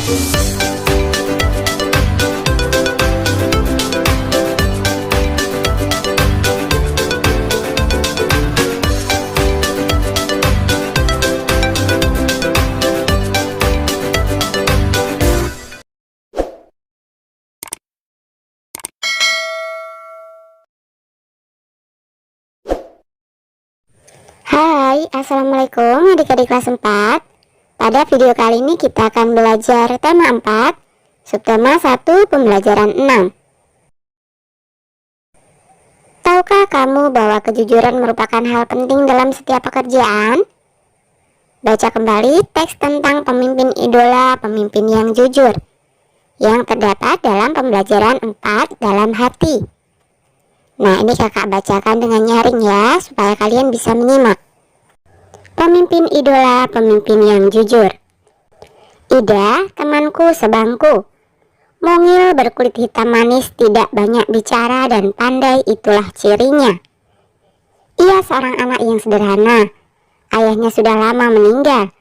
Hai, Assalamualaikum adik-adik kelas 4. Pada video kali ini kita akan belajar tema 4, subtema 1, pembelajaran 6. Tahukah kamu bahwa kejujuran merupakan hal penting dalam setiap pekerjaan? Baca kembali teks tentang pemimpin idola, pemimpin yang jujur, yang terdapat dalam pembelajaran 4 dalam hati. Nah, ini kakak bacakan dengan nyaring ya, supaya kalian bisa menyimak. Pemimpin idola, pemimpin yang jujur. Ida, temanku sebangku. Mungil, berkulit hitam manis, tidak banyak bicara dan pandai, itulah cirinya. Ia seorang anak yang sederhana. Ayahnya sudah lama meninggal.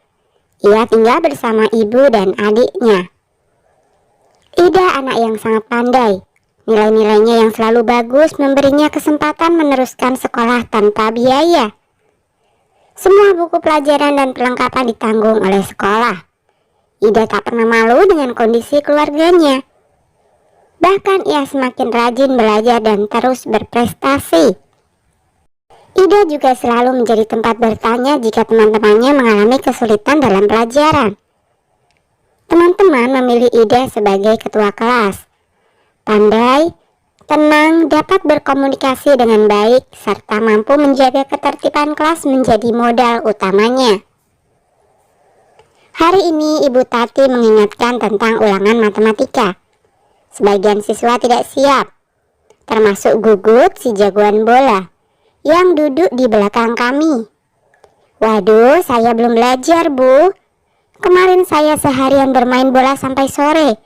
Ia tinggal bersama ibu dan adiknya. Ida anak yang sangat pandai. Nilai-nilainya yang selalu bagus memberinya kesempatan meneruskan sekolah tanpa biaya. Semua buku pelajaran dan perlengkapan ditanggung oleh sekolah. Ida tak pernah malu dengan kondisi keluarganya. Bahkan ia semakin rajin belajar dan terus berprestasi. Ida juga selalu menjadi tempat bertanya jika teman-temannya mengalami kesulitan dalam pelajaran. Teman-teman memilih Ida sebagai ketua kelas. Pandai, tenang, dapat berkomunikasi dengan baik, serta mampu menjaga ketertiban kelas menjadi modal utamanya. Hari ini Ibu Tati mengingatkan tentang ulangan matematika. Sebagian siswa tidak siap, termasuk Gugut si jagoan bola, yang duduk di belakang kami. Waduh, saya belum belajar, Bu. Kemarin saya seharian bermain bola sampai sore.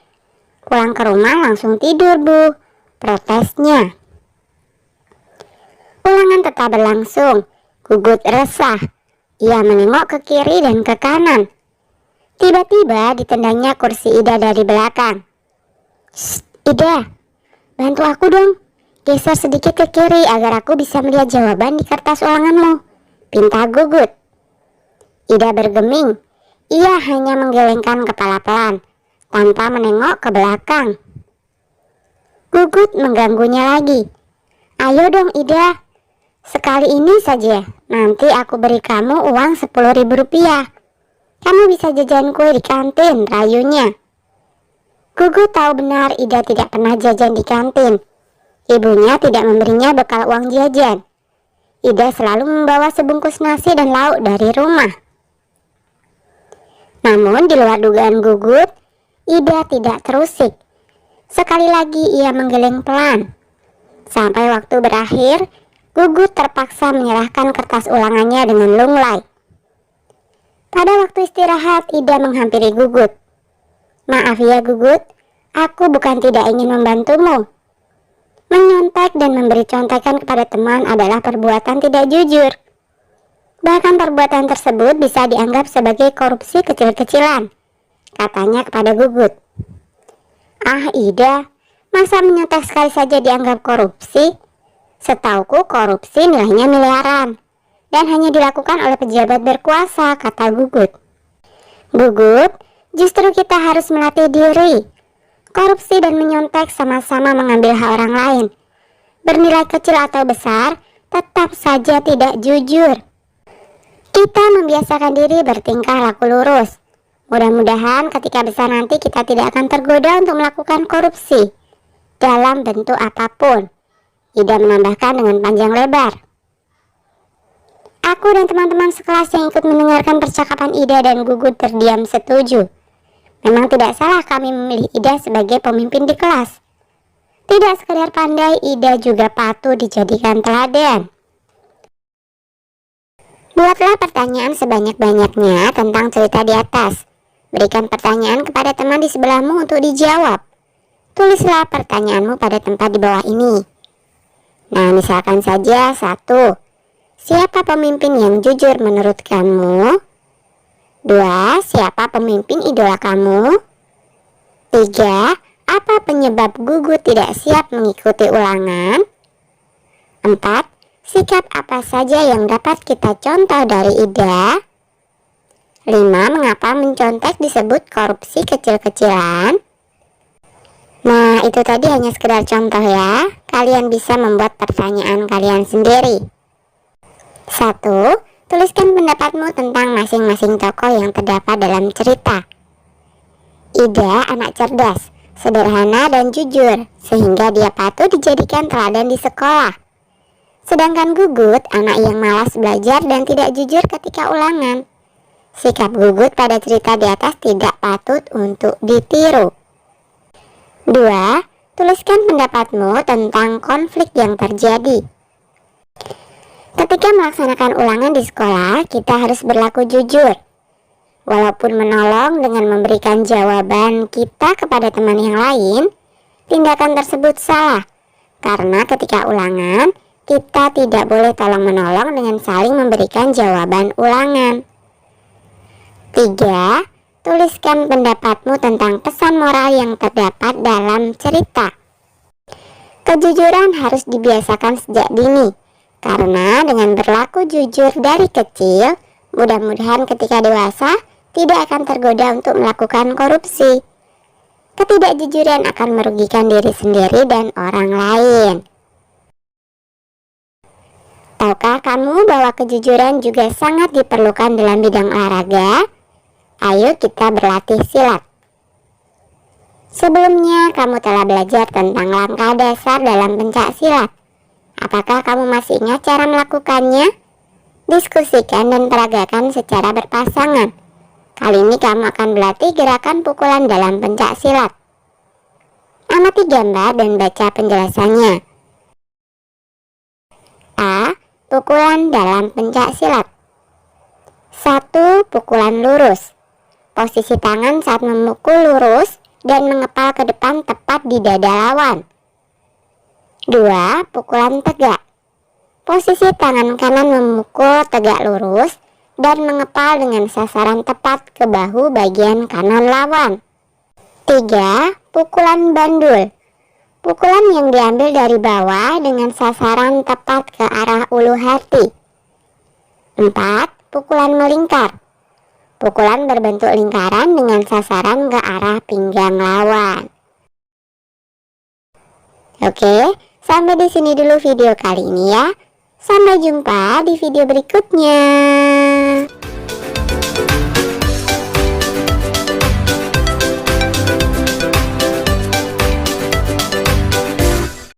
Pulang ke rumah langsung tidur, Bu, protesnya. Ulangan tetap berlangsung. Gugut resah. Ia menengok ke kiri dan ke kanan. Tiba-tiba ditendangnya kursi Ida dari belakang. "Shh, Ida, bantu aku dong. Geser sedikit ke kiri agar aku bisa melihat jawaban di kertas ulanganmu," pinta Gugut. Ida bergeming. Ia hanya menggelengkan kepala pelan, tanpa menengok ke belakang. Gugut mengganggunya lagi. "Ayo dong Ida, sekali ini saja, nanti aku beri kamu uang 10.000 rupiah. Kamu bisa jajan kue di kantin," rayunya. Gugut tahu benar Ida tidak pernah jajan di kantin. Ibunya tidak memberinya bekal uang jajan. Ida selalu membawa sebungkus nasi dan lauk dari rumah. Namun di luar dugaan Gugut, Ida tidak terusik. Sekali lagi ia menggeleng pelan. Sampai waktu berakhir, Gugut terpaksa menyerahkan kertas ulangannya dengan lunglai. Pada waktu istirahat, Ida menghampiri Gugut. "Maaf ya Gugut, aku bukan tidak ingin membantumu. Menyontek dan memberi contekan kepada teman adalah perbuatan tidak jujur. Bahkan perbuatan tersebut bisa dianggap sebagai korupsi kecil-kecilan," katanya kepada Gugut. "Ah Ida, masa menyontek sekali saja dianggap korupsi? Setauku korupsi nilainya miliaran dan hanya dilakukan oleh pejabat berkuasa," kata Gugut. "Gugut, justru kita harus melatih diri. Korupsi dan menyontek sama-sama mengambil hak orang lain. Bernilai kecil atau besar, tetap saja tidak jujur. Kita membiasakan diri bertingkah laku lurus. Mudah-mudahan ketika besar nanti kita tidak akan tergoda untuk melakukan korupsi dalam bentuk apapun," Ida menambahkan dengan panjang lebar. Aku dan teman-teman sekelas yang ikut mendengarkan percakapan Ida dan Gugut terdiam setuju. Memang tidak salah kami memilih Ida sebagai pemimpin di kelas. Tidak sekedar pandai, Ida juga patut dijadikan teladan. Buatlah pertanyaan sebanyak-banyaknya tentang cerita di atas. Berikan pertanyaan kepada teman di sebelahmu untuk dijawab. Tulislah pertanyaanmu pada tempat di bawah ini. Nah, misalkan saja 1. Siapa pemimpin yang jujur menurut kamu? 2. Siapa pemimpin idola kamu? 3. Apa penyebab gugu tidak siap mengikuti ulangan? 4. Sikap apa saja yang dapat kita contoh dari Ida? 5. Mengapa mencontek disebut korupsi kecil-kecilan? Nah, itu tadi hanya sekedar contoh ya. Kalian bisa membuat pertanyaan kalian sendiri. 1. Tuliskan pendapatmu tentang masing-masing tokoh yang terdapat dalam cerita. Ida anak cerdas, sederhana dan jujur, sehingga dia patut dijadikan teladan di sekolah. Sedangkan Gugut anak yang malas belajar dan tidak jujur ketika ulangan. Sikap Gugut pada cerita di atas tidak patut untuk ditiru. 2. Tuliskan pendapatmu tentang konflik yang terjadi. Ketika melaksanakan ulangan di sekolah, kita harus berlaku jujur. Walaupun menolong dengan memberikan jawaban kita kepada teman yang lain, tindakan tersebut salah. Karena ketika ulangan, kita tidak boleh tolong-menolong dengan saling memberikan jawaban ulangan. 3. Tuliskan pendapatmu tentang pesan moral yang terdapat dalam cerita. Kejujuran harus dibiasakan sejak dini, karena dengan berlaku jujur dari kecil, mudah-mudahan ketika dewasa tidak akan tergoda untuk melakukan korupsi. Ketidakjujuran akan merugikan diri sendiri dan orang lain. Tahukah kamu bahwa kejujuran juga sangat diperlukan dalam bidang olahraga? Ayo kita berlatih silat. Sebelumnya kamu telah belajar tentang langkah dasar dalam pencak silat. Apakah kamu masih ingat cara melakukannya? Diskusikan dan peragakan secara berpasangan. Kali ini kamu akan berlatih gerakan pukulan dalam pencak silat. Amati gambar dan baca penjelasannya. A. Pukulan dalam pencak silat. 1. Pukulan lurus. Posisi tangan saat memukul lurus dan mengepal ke depan tepat di dada lawan. 2. Pukulan tegak. Posisi tangan kanan memukul tegak lurus dan mengepal dengan sasaran tepat ke bahu bagian kanan lawan. 3. Pukulan bandul. Pukulan yang diambil dari bawah dengan sasaran tepat ke arah ulu hati. 4. Pukulan melingkar. Pukulan berbentuk lingkaran dengan sasaran ke arah pinggang lawan. Oke, sampai di sini dulu video kali ini ya. Sampai jumpa di video berikutnya.